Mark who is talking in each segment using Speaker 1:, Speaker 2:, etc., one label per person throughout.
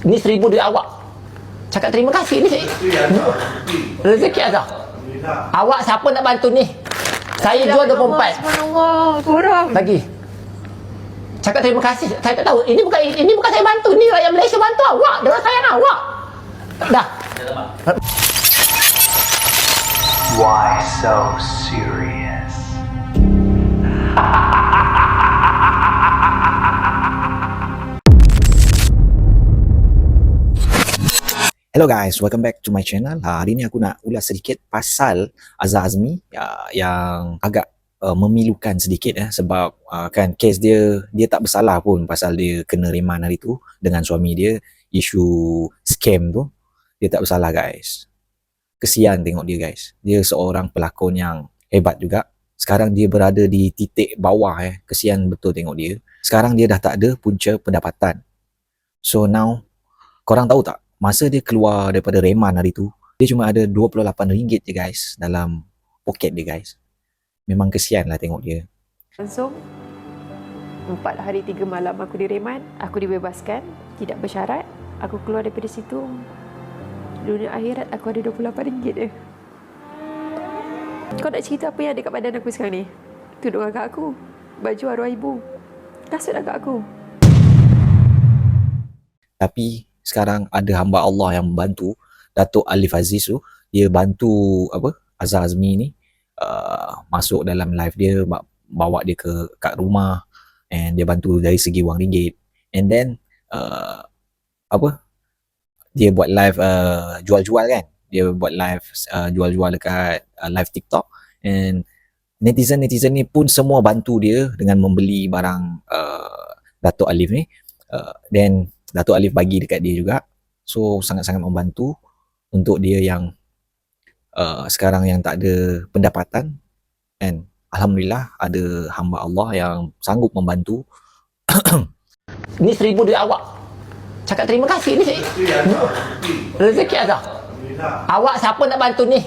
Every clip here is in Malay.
Speaker 1: Ni 1,000 duit awak. Cakap terima kasih ni. Rezeki Azhar. Awak siapa nak bantu ni? Saya jual 24.
Speaker 2: Subhanallah, kurang.
Speaker 1: Bagi. Cakap terima kasih. Saya tak tahu. Ini bukan saya bantu. Ni rakyat Malaysia bantu awak. Dia orang sayang awak. Dah.
Speaker 3: Why so serious?
Speaker 4: Hello guys, welcome back to my channel. Hari ni aku nak ulas sedikit pasal Azhar Azmi yang agak memilukan sedikit sebab kan kes dia tak bersalah pun pasal dia kena reman hari tu dengan suami dia, isu scam tu. Dia tak bersalah guys. Kesian tengok dia guys. Dia seorang pelakon yang hebat juga. Sekarang dia berada di titik bawah Kesian betul tengok dia. Sekarang dia dah tak ada punca pendapatan. So now, korang tahu tak? Masa dia keluar daripada reman hari tu, dia cuma ada RM28 je guys dalam poket dia guys. Memang kesian lah tengok dia.
Speaker 2: Langsung 4 hari 3 malam aku direman, aku dibebaskan, tidak bersyarat. Aku keluar daripada situ. Dunia akhirat aku ada RM28 je. Kau nak cerita apa yang ada kat badan aku sekarang ni? Tudung agak aku, baju arwah ibu, kasut agak aku.
Speaker 4: Tapi sekarang ada hamba Allah yang membantu. Datuk Alif Aziz tu, dia bantu Azhar Azmi ni masuk dalam live dia, bawa dia kat rumah, and dia bantu dari segi wang ringgit. And then dia buat live jual-jual kan. Dia buat live jual-jual dekat live TikTok, and netizen ni pun semua bantu dia dengan membeli barang Datuk Alif ni. Then Datuk Alif bagi dekat dia juga. So sangat-sangat membantu untuk dia yang sekarang yang tak ada pendapatan. And alhamdulillah ada hamba Allah yang sanggup membantu.
Speaker 1: Ni 1,000 duit awak. Cakap terima kasih ni. Rezeki Azhar. Awak siapa nak bantu ni?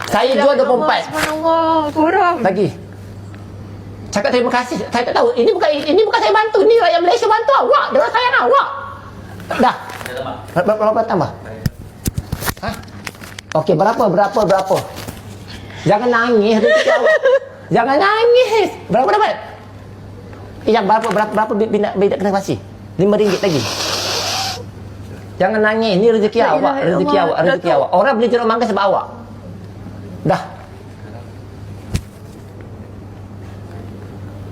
Speaker 1: Saya jual 24.
Speaker 2: Subhanallah, kurang.
Speaker 1: Bagi. Cakap terima kasih. Saya tak tahu. Ini bukan saya bantu. Ni rakyat Malaysia bantu awak. Dia orang sayang awak. Dah. Berapa tambah? Ha? Okey, berapa? Jangan nangis rezeki awak. Jangan nangis. Berapa dapat? Yang berapa bina kena kasih? RM5 lagi. Jangan nangis. Ni rezeki awak, rezeki awak. Orang beli jeruk mangga sebab awak. Dah.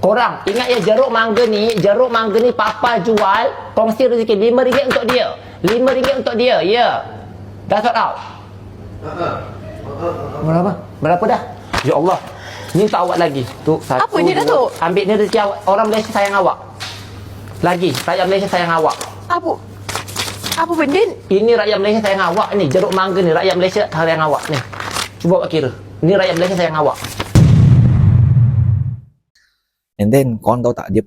Speaker 1: Korang ingat ya, jeruk mangga ni papa jual, kongsi rezeki RM5 untuk dia. RM5 untuk dia. Ya. Dah sort out. Berapa dah? Ya Allah. Ni tak awak lagi. Tu satu.
Speaker 2: Apa ni Datuk?
Speaker 1: Ambil ni rezeki awak. Orang Malaysia sayang awak. Lagi, rakyat Malaysia sayang awak.
Speaker 2: Apa benda?
Speaker 1: Ini rakyat Malaysia sayang awak ni. Jeruk mangga ni rakyat Malaysia sayang awak ni. Cuba awak kira. Ni rakyat Malaysia sayang awak.
Speaker 4: And then korang tahu tak, dia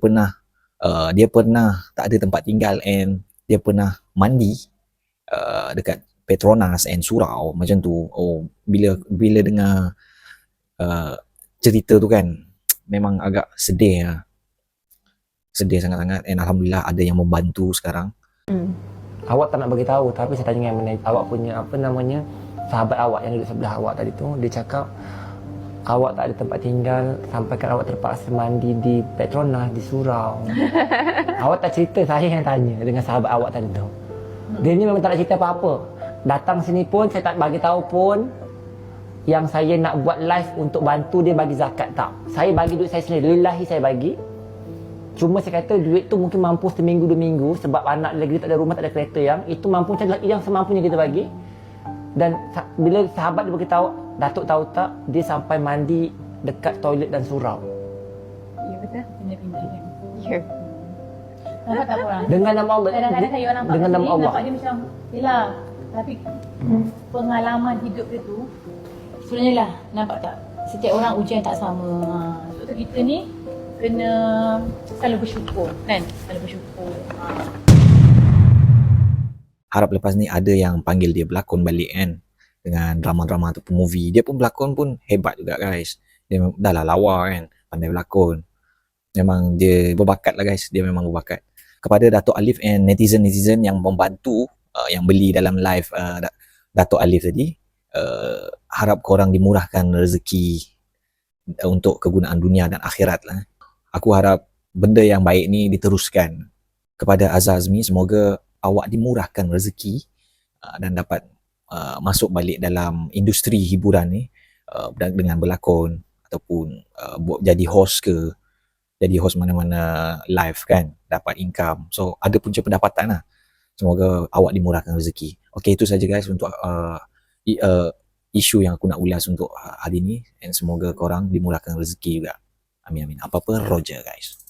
Speaker 4: pernah tak ada tempat tinggal, and dia pernah mandi dekat Petronas and Surau macam tu. Oh, bila dengar cerita tu kan, memang agak sedih lah. Sedih sangat-sangat. And alhamdulillah ada yang membantu sekarang.
Speaker 1: Awak tak nak bagi tahu, tapi saya tanya dengan awak punya sahabat awak yang duduk sebelah awak tadi tu. Dia cakap awak tak ada tempat tinggal sampaikan awak terpaksa mandi di Petronas, di Surau. Awak tak cerita, saya yang tanya dengan sahabat awak tadi tu. Dia ni memang tak nak cerita apa-apa. Datang sini pun saya tak bagi tahu pun yang saya nak buat live untuk bantu dia bagi zakat, tak. Saya bagi duit saya sendiri, lillahi saya bagi. Cuma saya kata duit tu mungkin mampu seminggu 2 minggu sebab anak lagi tak ada rumah, tak ada kereta, yang macam yang semampunya kita bagi. Dan bila sahabat dia beritahu, Datuk tahu tak, dia sampai mandi dekat toilet dan surau.
Speaker 5: Ya betul, pindah-pindah kan. Ya. Nampak tak korang?
Speaker 1: Dengan nama Allah.
Speaker 5: Kadang-kadang saya nampak
Speaker 1: dengan nama Allah.
Speaker 5: nampak dia macam, yelah, tapi pengalaman hidup dia tu, sebenarnya lah, nampak tak? Setiap orang ujian tak sama. Sebab tu kita ni kena selalu bersyukur, kan? Selalu bersyukur.
Speaker 4: Harap lepas ni ada yang panggil dia berlakon balik kan, dengan drama-drama ataupun movie. Dia pun berlakon pun hebat juga guys. Dia dah lah lawa kan, pandai berlakon. Memang dia berbakat lah guys. Dia memang berbakat. kepada Dato' Alif and netizen-netizen yang membantu yang beli dalam live Dato' Alif tadi, harap korang dimurahkan rezeki untuk kegunaan dunia dan akhirat lah. Aku harap benda yang baik ni diteruskan kepada Azhar Azmi. Semoga awak dimurahkan rezeki dan dapat masuk balik dalam industri hiburan ni dengan berlakon ataupun jadi host ke, jadi host mana-mana live kan, dapat income. So ada punca pendapatan lah. Semoga awak dimurahkan rezeki. Okay, itu saja guys untuk isu yang aku nak ulas untuk hari ni, and semoga korang dimurahkan rezeki juga. Amin amin. Apa-apa Roger guys.